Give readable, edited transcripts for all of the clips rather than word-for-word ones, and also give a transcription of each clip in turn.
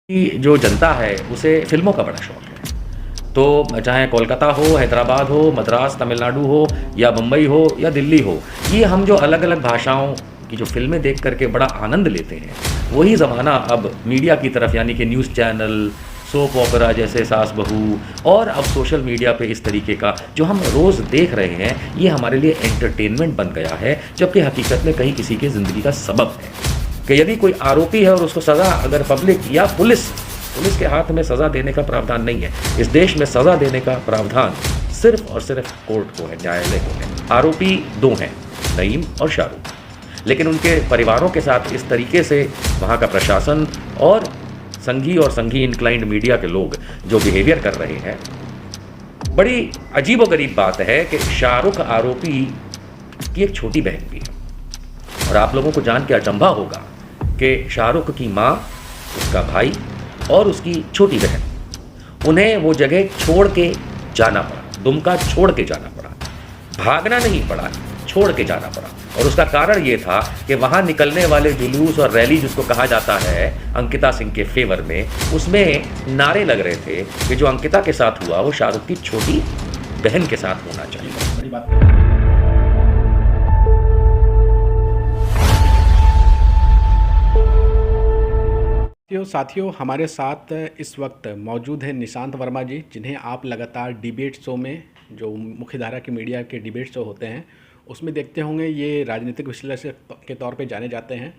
कि जो जनता है उसे फ़िल्मों का बड़ा शौक है। तो चाहे कोलकाता हो, हैदराबाद हो, मद्रास, तमिलनाडु हो या मुंबई हो या दिल्ली हो, ये हम जो अलग-अलग भाषाओं की जो फ़िल्में देख कर के बड़ा आनंद लेते हैं, वही ज़माना अब मीडिया की तरफ यानी कि न्यूज़ चैनल, सोप ओपेरा जैसे सास बहू और अब सोशल मीडिया पे इस तरीके का जो हम रोज़ देख रहे हैं, ये हमारे लिए एंटरटेनमेंट बन गया है, जबकि हकीकत में कहीं किसी की ज़िंदगी का सबक है। कि यदि कोई आरोपी है और उसको सज़ा अगर पब्लिक या पुलिस के हाथ में सज़ा देने का प्रावधान नहीं है। इस देश में सज़ा देने का प्रावधान सिर्फ़ और सिर्फ़ कोर्ट को है, न्यायालय को है। आरोपी 2 हैं, नईम और शाहरुख। लेकिन उनके परिवारों के साथ इस तरीके से वहाँ का प्रशासन और संघी और संघी इंक्लाइंड मीडिया के लोग जो बिहेवियर कर रहे हैं, बड़ी अजीबो-गरीब बात है कि शाहरुख आरोपी की एक छोटी बहन भी है। और आप लोगों को जान के अचंभा होगा कि शाहरुख की माँ, उसका भाई और उसकी छोटी बहन, उन्हें वो जगह छोड़ के जाना पड़ा, दुमका छोड़ के जाना पड़ा। भागना नहीं पड़ा, छोड़ के जाना पड़ा। और उसका कारण ये था कि वहाँ निकलने वाले जुलूस और रैली जिसको कहा जाता है अंकिता सिंह के फेवर में, उसमें नारे लग रहे थे कि जो अंकिता के साथ हुआ वो शाहरुख की छोटी बहन के साथ होना चाहिए। बड़ी बात। साथियों हमारे साथ इस वक्त मौजूद है निशांत वर्मा जी, जिन्हें आप लगातार डिबेट शो में, जो मुख्यधारा के मीडिया के डिबेट शो होते हैं उसमें देखते होंगे। ये राजनीतिक विश्लेषक के तौर पे जाने जाते हैं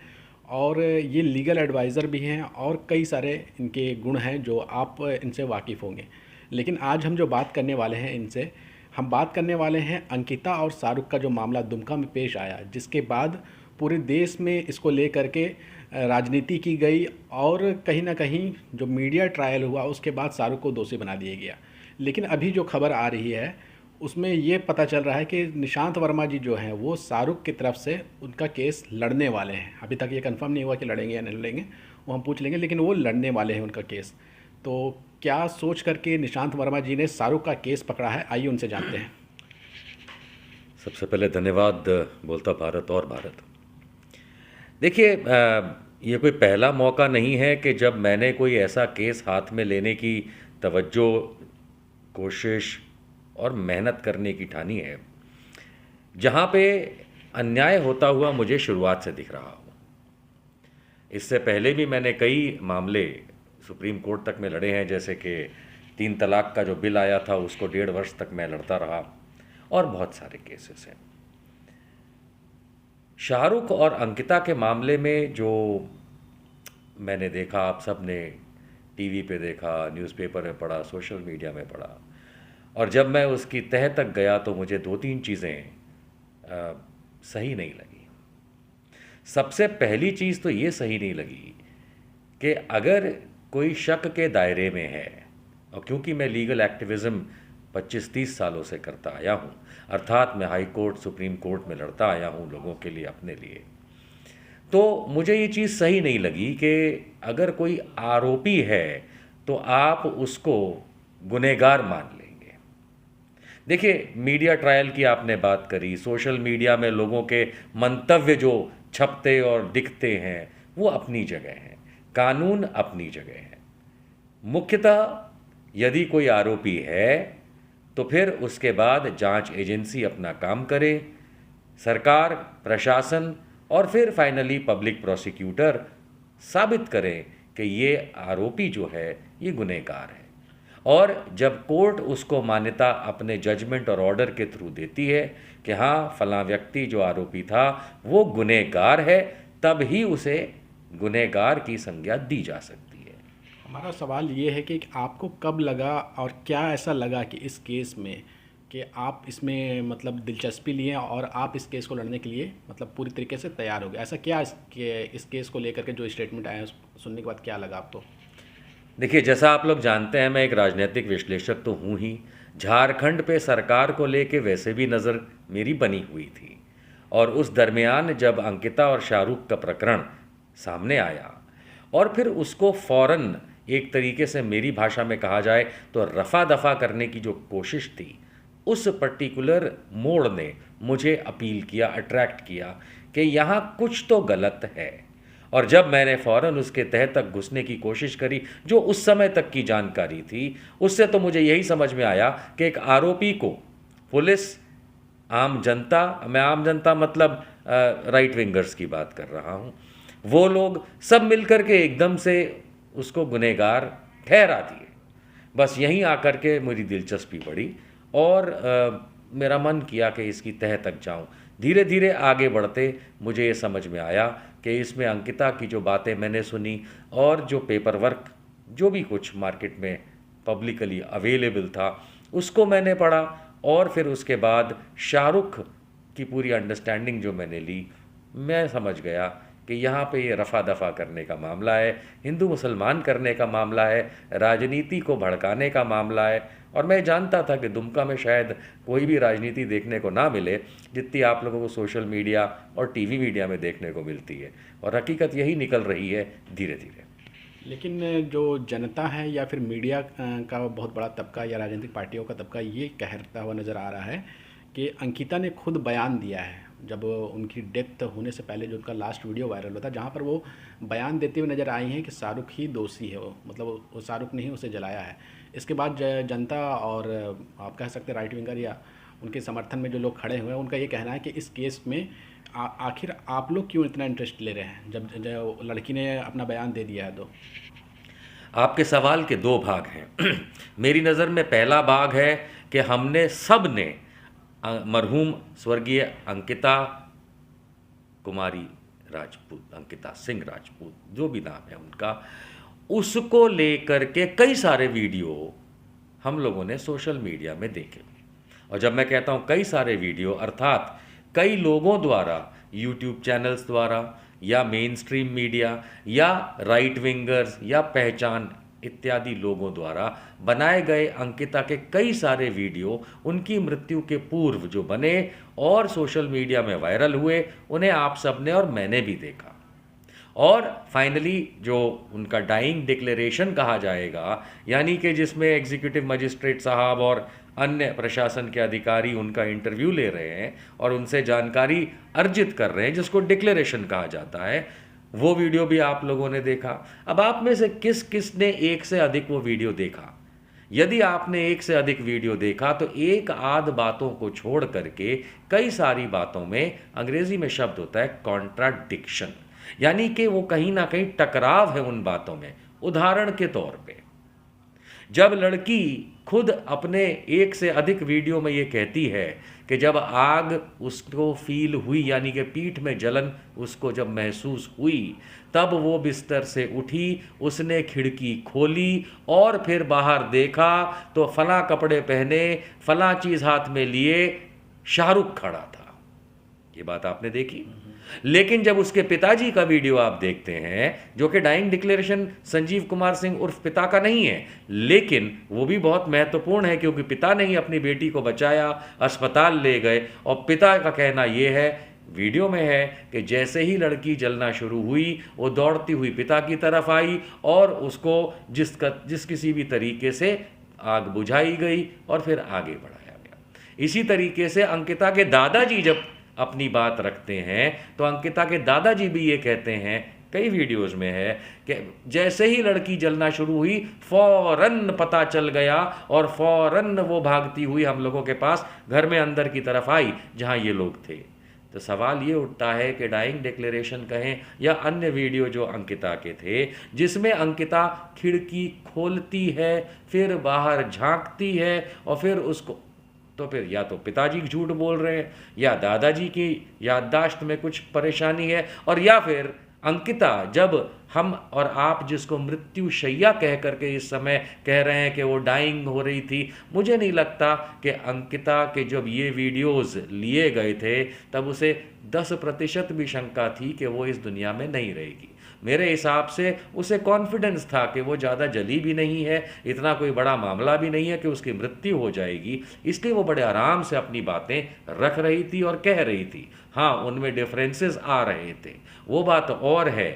और ये लीगल एडवाइज़र भी हैं और कई सारे इनके गुण हैं जो आप इनसे वाकिफ़ होंगे। लेकिन आज हम जो बात करने वाले हैं इनसे, हम बात करने वाले हैं अंकिता और शाहरुख का जो मामला दुमका में पेश आया, जिसके बाद पूरे देश में इसको लेकर के राजनीति की गई और कहीं ना कहीं जो मीडिया ट्रायल हुआ उसके बाद शाहरुख को दोषी बना दिया गया। लेकिन अभी जो खबर आ रही है उसमें ये पता चल रहा है कि निशांत वर्मा जी जो हैं वो शाहरुख की तरफ से उनका केस लड़ने वाले हैं। अभी तक ये कंफर्म नहीं हुआ कि लड़ेंगे या नहीं लड़ेंगे, वो हम पूछ लेंगे, लेकिन वो लड़ने वाले हैं उनका केस। तो क्या सोच करके निशांत वर्मा जी ने शाहरुख का केस पकड़ा है, आइए उनसे जानते हैं। सबसे पहले धन्यवाद बोलता भारत और भारत। देखिए, ये कोई पहला मौका नहीं है कि जब मैंने कोई ऐसा केस हाथ में लेने की तवज्जो, कोशिश और मेहनत करने की ठानी है जहाँ पे अन्याय होता हुआ मुझे शुरुआत से दिख रहा हो। इससे पहले भी मैंने कई मामले सुप्रीम कोर्ट तक में लड़े हैं, जैसे कि 3 तलाक का जो बिल आया था उसको 1.5 वर्ष तक मैं लड़ता रहा और बहुत सारे केसेस हैं। शाहरुख और अंकिता के मामले में जो मैंने देखा, आप सब ने टीवी पे देखा, न्यूज़पेपर में पढ़ा, सोशल मीडिया में पढ़ा, और जब मैं उसकी तह तक गया तो मुझे 2-3 चीज़ें सही नहीं लगी। सबसे पहली चीज़ तो ये सही नहीं लगी कि अगर कोई शक के दायरे में है, और क्योंकि मैं लीगल एक्टिविज़म 25-30 सालों से करता आया हूँ, अर्थात मैं हाई कोर्ट, सुप्रीम कोर्ट में लड़ता आया हूँ लोगों के लिए, अपने लिए, तो मुझे ये चीज़ सही नहीं लगी कि अगर कोई आरोपी है तो आप उसको गुनहगार मान लेंगे। देखिए, मीडिया ट्रायल की आपने बात करी, सोशल मीडिया में लोगों के मंतव्य जो छपते और दिखते हैं वो अपनी जगह हैं, कानून अपनी जगह है। मुख्यतः यदि कोई आरोपी है तो फिर उसके बाद जांच एजेंसी अपना काम करे, सरकार, प्रशासन और फिर फाइनली पब्लिक प्रोसिक्यूटर साबित करें कि ये आरोपी जो है ये गुनहगार है। और जब कोर्ट उसको मान्यता अपने जजमेंट और ऑर्डर के थ्रू देती है कि हाँ, फलां व्यक्ति जो आरोपी था वो गुनहगार है, तब ही उसे गुनहगार की संज्ञा दी जा सकती है। हमारा सवाल ये है कि आपको कब लगा और क्या ऐसा लगा कि इस केस में कि आप इसमें मतलब दिलचस्पी लिए और आप इस केस को लड़ने के लिए मतलब पूरी तरीके से तैयार हो गए? ऐसा क्या इस केस को लेकर के जो स्टेटमेंट आया सुनने के बाद क्या लगा आपको? देखिए, जैसा आप लोग जानते हैं, मैं एक राजनीतिक विश्लेषक तो हूँ ही। झारखंड पे सरकार को लेके वैसे भी नज़र मेरी बनी हुई थी, और उस दरमियान जब अंकिता और शाहरुख का प्रकरण सामने आया और फिर उसको फ़ौरन, एक तरीके से मेरी भाषा में कहा जाए तो रफ़ा दफ़ा करने की जो कोशिश थी, उस पर्टिकुलर मोड़ ने मुझे अपील किया, अट्रैक्ट किया कि यहाँ कुछ तो गलत है। और जब मैंने फ़ौरन उसके तह तक घुसने की कोशिश करी, जो उस समय तक की जानकारी थी, उससे तो मुझे यही समझ में आया कि एक आरोपी को पुलिस, आम जनता, मैं आम जनता मतलब राइट विंगर्स की बात कर रहा हूँ, वो लोग सब मिलकर के एकदम से उसको गुनहगार ठहरा दिए। बस यहीं आकर के मेरी दिलचस्पी बढ़ी और मेरा मन किया कि इसकी तह तक जाऊं। धीरे धीरे आगे बढ़ते मुझे ये समझ में आया कि इसमें अंकिता की जो बातें मैंने सुनी और जो पेपर वर्क, जो भी कुछ मार्केट में पब्लिकली अवेलेबल था, उसको मैंने पढ़ा और फिर उसके बाद शाहरुख की पूरी अंडरस्टैंडिंग जो मैंने ली, मैं समझ गया कि यहाँ पे ये रफ़ा दफ़ा करने का मामला है, हिंदू मुसलमान करने का मामला है, राजनीति को भड़काने का मामला है। और मैं जानता था कि दुमका में शायद कोई भी राजनीति देखने को ना मिले जितनी आप लोगों को सोशल मीडिया और टीवी मीडिया में देखने को मिलती है, और हकीकत यही निकल रही है धीरे धीरे। लेकिन जो जनता है या फिर मीडिया का बहुत बड़ा तबका या राजनीतिक पार्टियों का तबका ये कहता हुआ नज़र आ रहा है कि अंकिता ने खुद बयान दिया है जब उनकी डेथ होने से पहले, जो उनका लास्ट वीडियो वायरल हुआ था, जहाँ पर वो बयान देते हुए नज़र आई हैं कि शाहरुख ही दोषी है, वो मतलब वो शाहरुख ने ही उसे जलाया है। इसके बाद जनता और आप कह सकते हैं राइट विंगर या उनके समर्थन में जो लोग खड़े हुए हैं, उनका ये कहना है कि इस केस में आखिर आप लोग क्यों इतना इंटरेस्ट ले रहे हैं जब लड़की ने अपना बयान दे दिया है। तो आपके सवाल के दो भाग हैं। मेरी नज़र में पहला भाग है कि हमने सब ने मरहूम स्वर्गीय अंकिता कुमारी राजपूत, अंकिता सिंह राजपूत, जो भी नाम है उनका, उसको लेकर के कई सारे वीडियो हम लोगों ने सोशल मीडिया में देखे। और जब मैं कहता हूँ कई सारे वीडियो, अर्थात कई लोगों द्वारा, यूट्यूब चैनल्स द्वारा या मेन स्ट्रीम मीडिया या राइट विंगर्स या पहचान इत्यादि लोगों द्वारा बनाए गए अंकिता के कई सारे वीडियो उनकी मृत्यु के पूर्व जो बने और सोशल मीडिया में वायरल हुए, उन्हें आप सब ने और मैंने भी देखा। और फाइनली जो उनका डाइंग डिक्लेरेशन कहा जाएगा, यानी कि जिसमें एग्जीक्यूटिव मजिस्ट्रेट साहब और अन्य प्रशासन के अधिकारी उनका इंटरव्यू ले रहे हैं और उनसे जानकारी अर्जित कर रहे हैं, जिसको डिक्लेरेशन कहा जाता है, वो वीडियो भी आप लोगों ने देखा। अब आप में से किस किस ने एक से अधिक वो वीडियो देखा? यदि आपने एक से अधिक वीडियो देखा तो एक आध बातों को छोड़ करके कई सारी बातों में, अंग्रेजी में शब्द होता है कॉन्ट्राडिक्शन, यानी कि वो कहीं ना कहीं टकराव है उन बातों में। उदाहरण के तौर पे, जब लड़की खुद अपने एक से अधिक वीडियो में ये कहती है कि जब आग उसको फील हुई, यानी कि पीठ में जलन उसको जब महसूस हुई, तब वो बिस्तर से उठी, उसने खिड़की खोली और फिर बाहर देखा तो फलां कपड़े पहने, फलां चीज़ हाथ में लिए शाहरुख खड़ा था। ये बात आपने देखी। लेकिन जब उसके पिताजी का वीडियो आप देखते हैं, जो कि डाइंग डिक्लेरेशन संजीव कुमार सिंह उर्फ पिता का नहीं है, लेकिन वो भी बहुत महत्वपूर्ण है क्योंकि पिता ने ही अपनी बेटी को बचाया, अस्पताल ले गए, और पिता का कहना ये है, वीडियो में है, कि जैसे ही लड़की जलना शुरू हुई वो दौड़ती हुई पिता की तरफ आई और उसको जिस किसी भी तरीके से आग बुझाई गई और फिर आगे बढ़ाया गया। इसी तरीके से अंकिता के दादाजी जब अपनी बात रखते हैं तो अंकिता के दादाजी भी ये कहते हैं, कई वीडियोस में है, कि जैसे ही लड़की जलना शुरू हुई फौरन पता चल गया और फौरन वो भागती हुई हम लोगों के पास घर में अंदर की तरफ आई जहां ये लोग थे। तो सवाल ये उठता है कि डाइंग डिक्लेरेशन कहें या अन्य वीडियो जो अंकिता के थे, जिसमें अंकिता खिड़की खोलती है, फिर बाहर झांकती है और फिर उसको, तो फिर या तो पिताजी झूठ बोल रहे हैं या दादाजी की याददाश्त में कुछ परेशानी है, और या फिर अंकिता, जब हम और आप जिसको मृत्यु शैया कह करके इस समय कह रहे हैं कि वो डाइंग हो रही थी, मुझे नहीं लगता कि अंकिता के जब ये वीडियोस लिए गए थे तब उसे 10% भी शंका थी कि वो इस दुनिया में नहीं रहेगी। मेरे हिसाब से उसे कॉन्फिडेंस था कि वो ज़्यादा जली भी नहीं है, इतना कोई बड़ा मामला भी नहीं है कि उसकी मृत्यु हो जाएगी, इसलिए वो बड़े आराम से अपनी बातें रख रही थी और कह रही थी। हाँ, उनमें डिफरेंसेस आ रहे थे। वो बात और है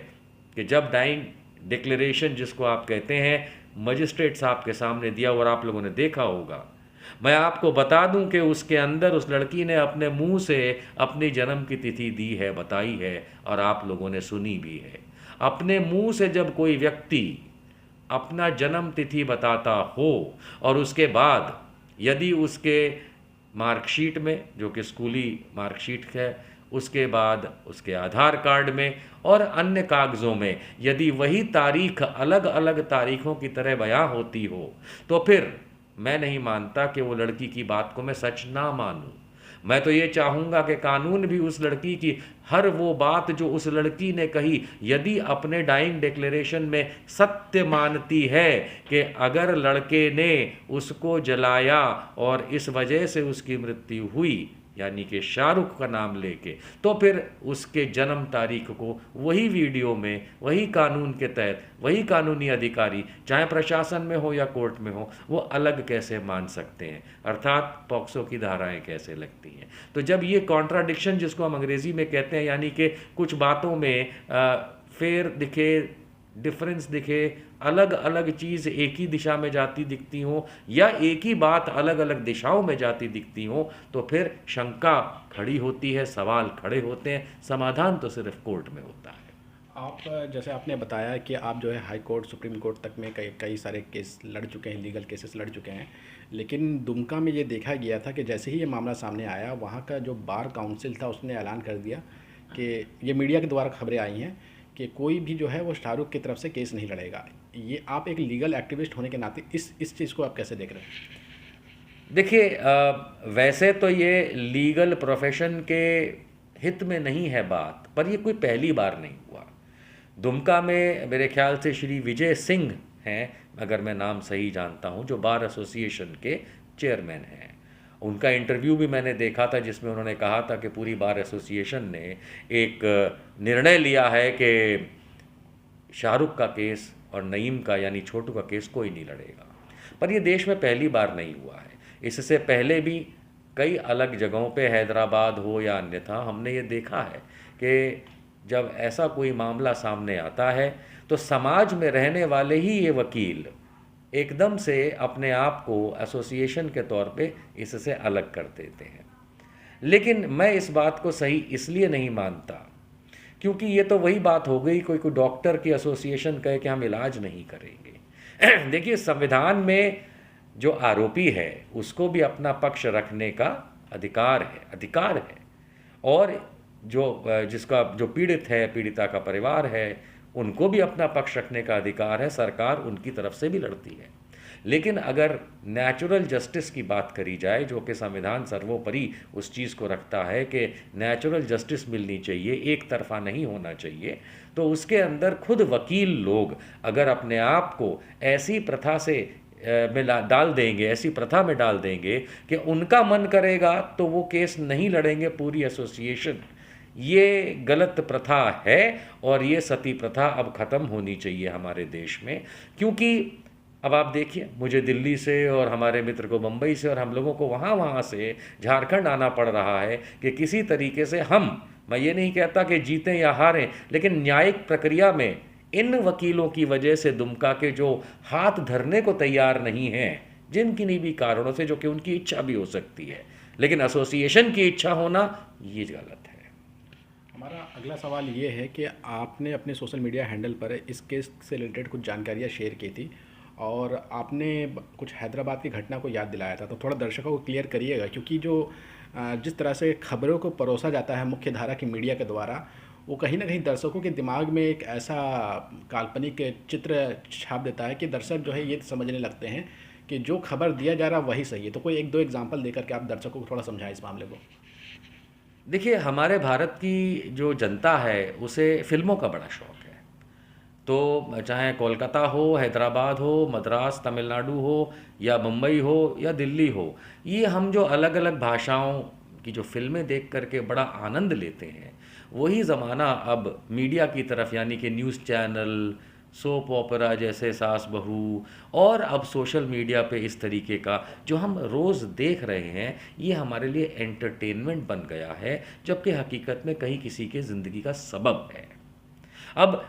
कि जब डाइंग डिक्लेरेशन जिसको आप कहते हैं मजिस्ट्रेट साहब के सामने दिया और आप लोगों ने देखा होगा, मैं आपको बता दूं कि उसके अंदर उस लड़की ने अपने मुंह से अपनी जन्म की तिथि दी है, बताई है, और आप लोगों ने सुनी भी है। अपने मुंह से जब कोई व्यक्ति अपना जन्म तिथि बताता हो और उसके बाद यदि उसके मार्कशीट में, जो कि स्कूली मार्कशीट है, उसके बाद उसके आधार कार्ड में और अन्य कागज़ों में यदि वही तारीख अलग अलग तारीखों की तरह बयां होती हो, तो फिर मैं नहीं मानता कि वो लड़की की बात को मैं सच ना मानूं। मैं तो ये चाहूँगा कि कानून भी उस लड़की की हर वो बात जो उस लड़की ने कही, यदि अपने डाइंग डिक्लेरेशन में सत्य मानती है कि अगर लड़के ने उसको जलाया और इस वजह से उसकी मृत्यु हुई, यानी कि शाहरुख का नाम लेके, तो फिर उसके जन्म तारीख को वही वीडियो में, वही कानून के तहत, वही कानूनी अधिकारी, चाहे प्रशासन में हो या कोर्ट में हो, वो अलग कैसे मान सकते हैं, अर्थात पॉक्सो की धाराएं कैसे लगती हैं। तो जब ये कॉन्ट्राडिक्शन, जिसको हम अंग्रेज़ी में कहते हैं, यानी कि कुछ बातों में फेर दिखे, डिफरेंस दिखे, अलग अलग चीज़ एक ही दिशा में जाती दिखती हो या एक ही बात अलग अलग दिशाओं में जाती दिखती हो, तो फिर शंका खड़ी होती है, सवाल खड़े होते हैं, समाधान तो सिर्फ कोर्ट में होता है। आप जैसे आपने बताया कि आप जो है हाई कोर्ट, सुप्रीम कोर्ट तक में कई कई सारे केस लड़ चुके हैं, लीगल केसेस लड़ चुके हैं, लेकिन दुमका में ये देखा गया था कि जैसे ही ये मामला सामने आया, वहाँ का जो बार काउंसिल था उसने ऐलान कर दिया कि ये मीडिया के द्वारा खबरें आई हैं कि कोई भी जो है वो शाहरुख की तरफ से केस नहीं लड़ेगा। ये आप एक लीगल एक्टिविस्ट होने के नाते इस चीज़ को आप कैसे देख रहे हैं? देखिए, वैसे तो ये लीगल प्रोफेशन के हित में नहीं है बात, पर ये कोई पहली बार नहीं हुआ। दुमका में मेरे ख्याल से श्री विजय सिंह हैं, अगर मैं नाम सही जानता हूँ, जो बार एसोसिएशन के चेयरमैन हैं। उनका इंटरव्यू भी मैंने देखा था, जिसमें उन्होंने कहा था कि पूरी बार एसोसिएशन ने एक निर्णय लिया है कि शाहरुख का केस और नईम का, यानी छोटू का केस कोई नहीं लड़ेगा। पर ये देश में पहली बार नहीं हुआ है। इससे पहले भी कई अलग जगहों पे, हैदराबाद हो या अन्यथा, हमने ये देखा है कि जब ऐसा कोई मामला सामने आता है तो समाज में रहने वाले ही ये वकील एकदम से अपने आप को एसोसिएशन के तौर पे इससे अलग कर देते हैं। लेकिन मैं इस बात को सही इसलिए नहीं मानता क्योंकि ये तो वही बात हो गई, कोई डॉक्टर की एसोसिएशन कहे कि हम इलाज नहीं करेंगे। देखिए, संविधान में जो आरोपी है उसको भी अपना पक्ष रखने का अधिकार है, और जिसका जो पीड़ित है, पीड़िता का परिवार है, उनको भी अपना पक्ष रखने का अधिकार है। सरकार उनकी तरफ से भी लड़ती है। लेकिन अगर नेचुरल जस्टिस की बात करी जाए, जो कि संविधान सर्वोपरि उस चीज़ को रखता है कि नेचुरल जस्टिस मिलनी चाहिए, एक तरफा नहीं होना चाहिए, तो उसके अंदर खुद वकील लोग अगर अपने आप को ऐसी प्रथा से डाल देंगे, ऐसी प्रथा में डाल देंगे कि उनका मन करेगा तो वो केस नहीं लड़ेंगे पूरी एसोसिएशन, ये गलत प्रथा है। और ये सती प्रथा अब ख़त्म होनी चाहिए हमारे देश में। क्योंकि अब आप देखिए, मुझे दिल्ली से और हमारे मित्र को मुंबई से और हम लोगों को वहाँ से झारखंड आना पड़ रहा है कि किसी तरीके से मैं ये नहीं कहता कि जीतें या हारें, लेकिन न्यायिक प्रक्रिया में इन वकीलों की वजह से दुमका के जो हाथ धरने को तैयार नहीं हैं, जिन किन्हीं भी कारणों से, जो कि उनकी इच्छा भी हो सकती है, लेकिन एसोसिएशन की इच्छा होना ये गलत है। हमारा अगला सवाल ये है कि आपने अपने सोशल मीडिया हैंडल पर इस केस से रिलेटेड कुछ जानकारियाँ शेयर की थी और आपने कुछ हैदराबाद की घटना को याद दिलाया था, तो थोड़ा दर्शकों को क्लियर करिएगा, क्योंकि जिस तरह से खबरों को परोसा जाता है मुख्य धारा की मीडिया के द्वारा, वो कहीं ना कहीं दर्शकों के दिमाग में एक ऐसा काल्पनिक चित्र छाप देता है कि दर्शक जो है ये समझने लगते हैं कि जो खबर दिया जा रहा है वही सही है। तो कोई एक दो एग्जांपल देकर के आप दर्शकों को थोड़ा समझाएं इस मामले को। देखिए, हमारे भारत की जो जनता है उसे फिल्मों का बड़ा शौक़ है। तो चाहे कोलकाता हो, हैदराबाद हो, मद्रास, तमिलनाडु हो, या मुंबई हो या दिल्ली हो, ये हम जो अलग अलग भाषाओं की जो फिल्में देख करके बड़ा आनंद लेते हैं, वही ज़माना अब मीडिया की तरफ, यानी कि न्यूज़ चैनल, सोप ओपेरा जैसे सास बहू, और अब सोशल मीडिया पे इस तरीके का जो हम रोज़ देख रहे हैं, ये हमारे लिए एंटरटेनमेंट बन गया है, जबकि हकीकत में कहीं किसी के ज़िंदगी का सबब है। अब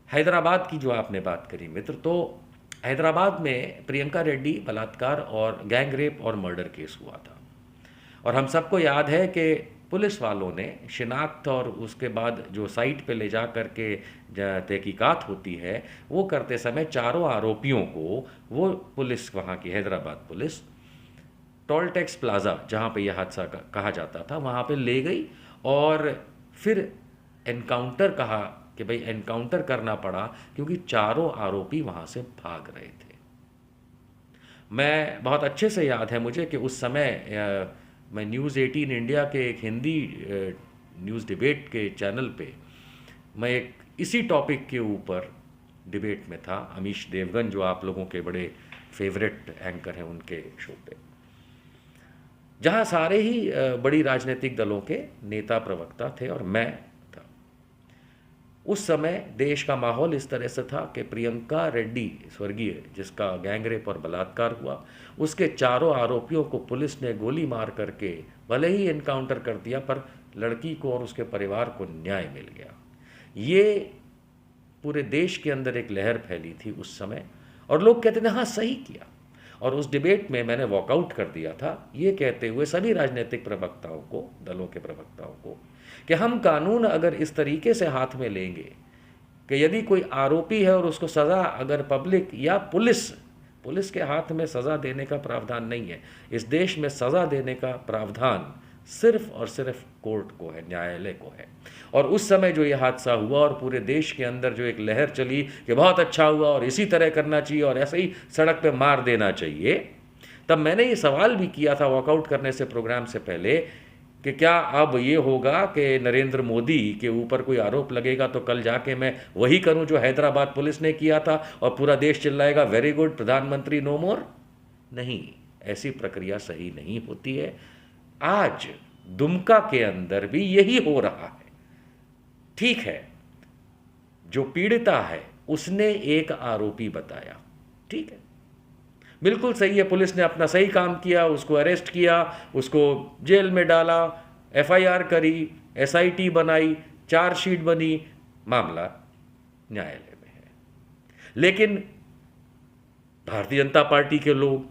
हैदराबाद की जो आपने बात करी मित्र, तो हैदराबाद में प्रियंका रेड्डी बलात्कार और गैंग रेप और मर्डर केस हुआ था, और हम सबको याद है कि पुलिस वालों ने शिनाख्त और उसके बाद जो साइट पे ले जा कर के तहकीकात होती है, वो करते समय चारों आरोपियों को वो पुलिस, वहाँ की Hyderabad police, toll tax plaza जहाँ पे यह हादसा कहा जाता था, वहाँ पे ले गई और फिर एनकाउंटर कहा कि भाई एनकाउंटर करना पड़ा क्योंकि चारों आरोपी वहाँ से भाग रहे थे। मैं बहुत अच्छे से याद है मुझे कि उस समय मैं न्यूज़ 18 इंडिया के एक हिंदी न्यूज़ डिबेट के चैनल पे मैं एक इसी टॉपिक के ऊपर डिबेट में था। अमीश देवगन जो आप लोगों के बड़े फेवरेट एंकर हैं, उनके शो पे, जहाँ सारे ही बड़ी राजनीतिक दलों के नेता प्रवक्ता थे और मैं था। उस समय देश का माहौल इस तरह से था कि प्रियंका रेड्डी स्वर्गीय, जिसका गैंगरेप और बलात्कार हुआ, उसके चारों आरोपियों को पुलिस ने गोली मार करके भले ही एनकाउंटर कर दिया, पर लड़की को और उसके परिवार को न्याय मिल गया। ये पूरे देश के अंदर एक लहर फैली थी उस समय, और लोग कहते थे हाँ सही किया। और उस डिबेट में मैंने वॉकआउट कर दिया था ये कहते हुए सभी राजनीतिक प्रवक्ताओं को, दलों के प्रवक्ताओं को, कि हम कानून अगर इस तरीके से हाथ में लेंगे कि यदि कोई आरोपी है और उसको सज़ा अगर पब्लिक या पुलिस के हाथ में सज़ा देने का प्रावधान नहीं है, इस देश में सज़ा देने का प्रावधान सिर्फ और सिर्फ कोर्ट को है, न्यायालय को है। और उस समय जो ये हादसा हुआ और पूरे देश के अंदर जो एक लहर चली कि बहुत अच्छा हुआ और इसी तरह करना चाहिए और ऐसे ही सड़क पे मार देना चाहिए, तब मैंने ये सवाल भी किया था वॉकआउट करने से प्रोग्राम से पहले कि क्या अब ये होगा कि नरेंद्र मोदी के ऊपर कोई आरोप लगेगा तो कल जाके मैं वही करूं जो हैदराबाद पुलिस ने किया था और पूरा देश चिल्लाएगा वेरी गुड प्रधानमंत्री नो मोर? नहीं, ऐसी प्रक्रिया सही नहीं होती है। आज दुमका के अंदर भी यही हो रहा है। ठीक है, जो पीड़िता है उसने एक आरोपी बताया, ठीक है, बिल्कुल सही है, पुलिस ने अपना सही काम किया, उसको अरेस्ट किया, उसको जेल में डाला, एफआईआर करी, एसआईटी बनाई, चार्जशीट बनी, मामला न्यायालय में है। लेकिन भारतीय जनता पार्टी के लोग,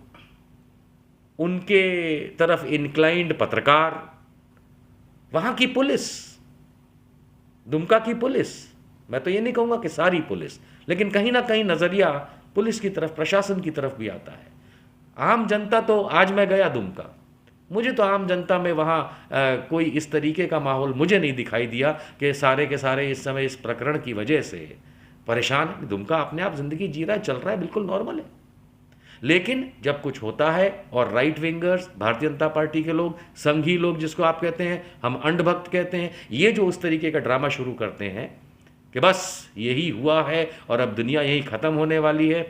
उनके तरफ इंक्लाइंड पत्रकार, वहाँ की पुलिस, दुमका की पुलिस, मैं तो ये नहीं कहूँगा कि सारी पुलिस, लेकिन कहीं ना कहीं नज़रिया पुलिस की तरफ, प्रशासन की तरफ भी आता है। आम जनता तो, आज मैं गया दुमका, मुझे तो आम जनता में वहाँ कोई इस तरीके का माहौल मुझे नहीं दिखाई दिया कि सारे के सारे इस समय इस प्रकरण की वजह से परेशान है। दुमका अपने आप ज़िंदगी जी रहा है, चल रहा है, बिल्कुल नॉर्मल है। लेकिन जब कुछ होता है और right wingers, Bharatiya Janata party के लोग, संघी लोग जिसको आप कहते हैं, हम अंधभक्त कहते हैं, ये जो उस तरीके का ड्रामा शुरू करते हैं कि बस यही हुआ है और अब दुनिया यही ख़त्म होने वाली है,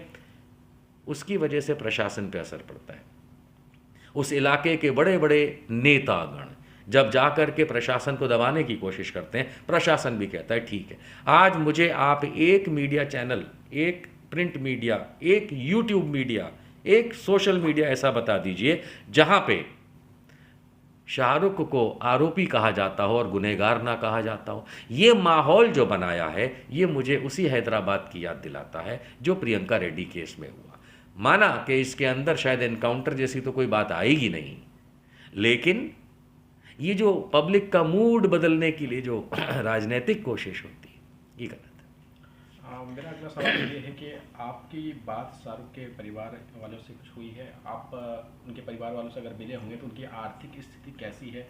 उसकी वजह से प्रशासन पे असर पड़ता है। उस इलाके के बड़े बड़े नेतागण जब जाकर के प्रशासन को दबाने की कोशिश करते हैं, प्रशासन भी कहता है ठीक है। आज मुझे आप एक मीडिया चैनल, एक प्रिंट मीडिया, एक यूट्यूब मीडिया, एक सोशल मीडिया ऐसा बता दीजिए जहां पे शाहरुख को आरोपी कहा जाता हो और गुनहगार ना कहा जाता हो। ये माहौल जो बनाया है, ये मुझे उसी हैदराबाद की याद दिलाता है जो प्रियंका रेड्डी केस में हुआ। माना कि इसके अंदर शायद एनकाउंटर जैसी तो कोई बात आएगी नहीं, लेकिन ये जो पब्लिक का मूड बदलने के लिए जो राजनीतिक कोशिश होती है, ये गलत है। मेरा अगला सवाल ये है कि आपकी बात शाहरुख के परिवार वालों से कुछ हुई है? आप उनके परिवार वालों से अगर मिले होंगे तो उनकी आर्थिक स्थिति कैसी है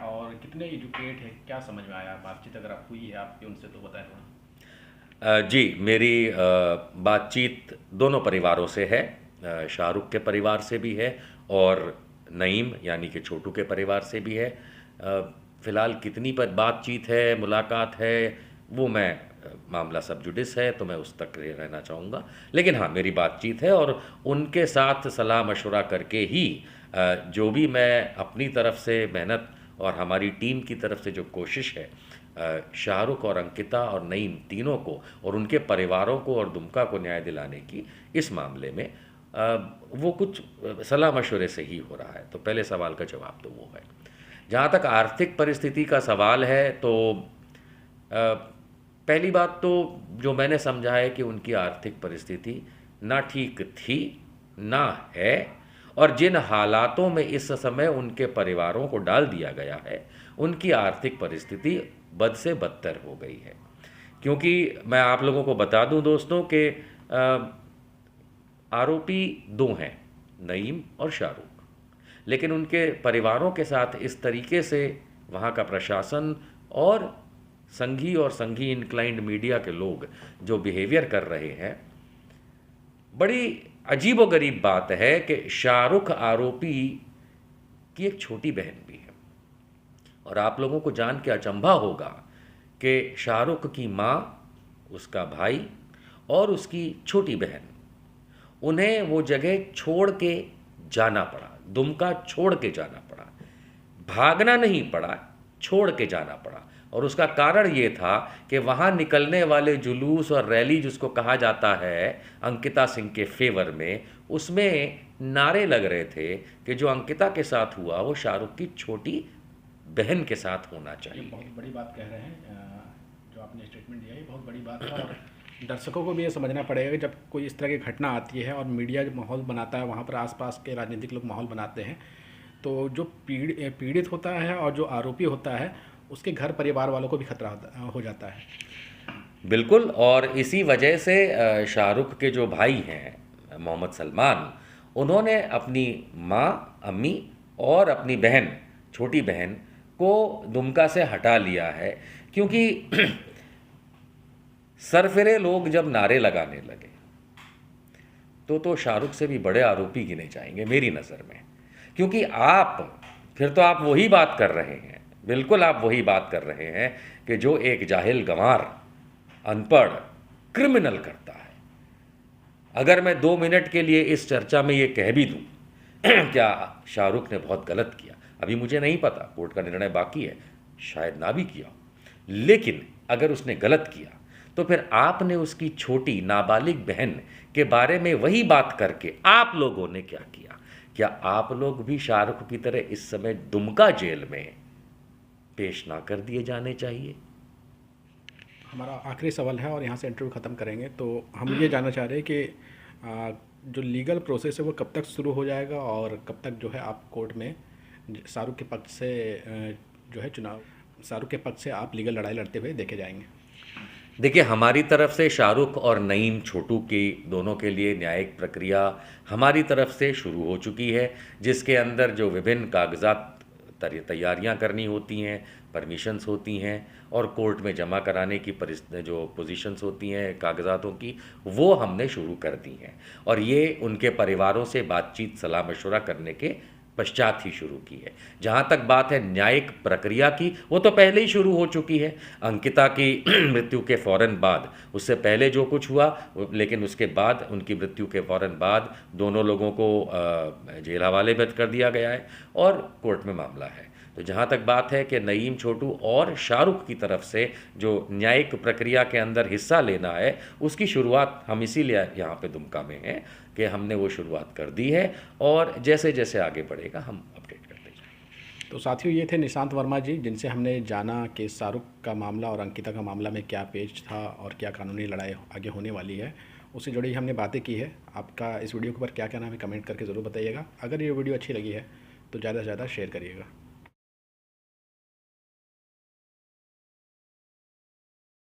और कितने एजुकेट है, क्या समझ में आया? बातचीत अगर आप हुई है आपकी उनसे तो बताएं थोड़ा। जी, मेरी बातचीत दोनों परिवारों से है, शाहरुख के परिवार से भी है और नईम यानी कि छोटू के परिवार से भी है। फ़िलहाल कितनी पर बातचीत है, मुलाकात है, वो मैं मामला सब जुडिस है तो मैं उस तक रहना चाहूँगा। लेकिन हाँ, मेरी बातचीत है और उनके साथ सलाह मशवरा करके ही जो भी मैं अपनी तरफ से मेहनत और हमारी टीम की तरफ से जो कोशिश है, शाहरुख और अंकिता और नईम तीनों को और उनके परिवारों को और दुमका को न्याय दिलाने की इस मामले में वो कुछ सलाह मशवरे से ही हो रहा है। तो पहले सवाल का जवाब तो वो है। जहाँ तक आर्थिक परिस्थिति का सवाल है तो पहली बात तो जो मैंने समझा है कि उनकी आर्थिक परिस्थिति ना ठीक थी ना है, और जिन हालातों में इस समय उनके परिवारों को डाल दिया गया है उनकी आर्थिक परिस्थिति बद से बदतर हो गई है। क्योंकि मैं आप लोगों को बता दूं दोस्तों कि आरोपी दो हैं, नईम और शाहरुख, लेकिन उनके परिवारों के साथ इस तरीके से वहाँ का प्रशासन और संघी और संघी इंक्लाइंड मीडिया के लोग जो बिहेवियर कर रहे हैं, बड़ी अजीबोगरीब बात है कि शाहरुख आरोपी की एक छोटी बहन भी है। और आप लोगों को जान के अचंभा होगा कि शाहरुख की माँ, उसका भाई और उसकी छोटी बहन, उन्हें वो जगह छोड़ के जाना पड़ा, दुमका छोड़ के जाना पड़ा, भागना नहीं पड़ा, छोड़ के जाना पड़ा। और उसका कारण ये था कि वहाँ निकलने वाले जुलूस और रैली जिसको कहा जाता है अंकिता सिंह के फेवर में, उसमें नारे लग रहे थे कि जो अंकिता के साथ हुआ वो शाहरुख की छोटी बहन के साथ होना ये चाहिए। बहुत बड़ी बात कह रहे हैं, जो आपने स्टेटमेंट दिया है, ये बहुत बड़ी बात है। और दर्शकों को भी ये समझना पड़ेगा कि जब कोई इस तरह की घटना आती है और मीडिया जो माहौल बनाता है, वहाँ पर आसपास के राजनीतिक लोग माहौल बनाते हैं, तो जो पीड़ित होता है और जो आरोपी होता है, उसके घर परिवार वालों को भी खतरा हो जाता है। बिल्कुल। और इसी वजह से शाहरुख के जो भाई हैं मोहम्मद सलमान, उन्होंने अपनी माँ, अम्मी और अपनी बहन, छोटी बहन को दुमका से हटा लिया है। क्योंकि सरफिरे लोग जब नारे लगाने लगे तो शाहरुख से भी बड़े आरोपी गिने जाएंगे मेरी नज़र में। क्योंकि फिर तो आप वही बात कर रहे हैं, बिल्कुल आप वही बात कर रहे हैं कि जो एक जाहिल गंवार, अनपढ़ क्रिमिनल करता है। अगर मैं 2 मिनट के लिए इस चर्चा में ये कह भी दूं क्या शाहरुख ने बहुत गलत किया, अभी मुझे नहीं पता, कोर्ट का निर्णय बाकी है, शायद ना भी किया, लेकिन अगर उसने गलत किया तो फिर आपने उसकी छोटी नाबालिग बहन के बारे में वही बात करके आप लोगों ने क्या किया? क्या आप लोग भी शाहरुख की तरह इस समय दुमका जेल में पेश ना कर दिए जाने चाहिए? हमारा आखिरी सवाल है और यहाँ से इंटरव्यू ख़त्म करेंगे। तो हम ये जानना चाह रहे हैं कि जो लीगल प्रोसेस है वो कब तक शुरू हो जाएगा और कब तक जो है आप कोर्ट में शाहरुख के पक्ष से जो है शाहरुख के पक्ष से आप लीगल लड़ाई लड़ते हुए देखे जाएंगे? देखिए, हमारी तरफ से शाहरुख और नईम छोटू की दोनों के लिए न्यायिक प्रक्रिया हमारी तरफ से शुरू हो चुकी है, जिसके अंदर जो विभिन्न कागजात तैयारियां करनी होती हैं, परमिशंस होती हैं और कोर्ट में जमा कराने की जो पोजीशंस होती हैं कागजातों की, वो हमने शुरू कर दी हैं। और ये उनके परिवारों से बातचीत, सलाह मशवरा करने के पश्चात ही शुरू की है। जहाँ तक बात है न्यायिक प्रक्रिया की, वो तो पहले ही शुरू हो चुकी है। अंकिता की मृत्यु के फ़ौरन बाद, उससे पहले जो कुछ हुआ, लेकिन उसके बाद, उनकी मृत्यु के फ़ौरन बाद दोनों लोगों को जेल हवाले में कर दिया गया है और कोर्ट में मामला है। तो जहाँ तक बात है कि नईम, छोटू और शाहरुख की तरफ से जो न्यायिक प्रक्रिया के अंदर हिस्सा लेना है, उसकी शुरुआत हम इसीलिए यहाँ पे दुमका में हैं कि हमने वो शुरुआत कर दी है और जैसे जैसे आगे बढ़ेगा हम अपडेट करते जाएंगे। तो साथियों, ये थे निशांत वर्मा जी, जिनसे हमने जाना कि शाहरुख का मामला और अंकिता का मामला में क्या पेच था और क्या कानूनी लड़ाई आगे होने वाली है, उससे जुड़ी हमने बातें की है। आपका इस वीडियो के ऊपर क्या कहना है, हमें कमेंट करके ज़रूर बताइएगा। अगर ये वीडियो अच्छी लगी है तो ज़्यादा से ज़्यादा शेयर करिएगा।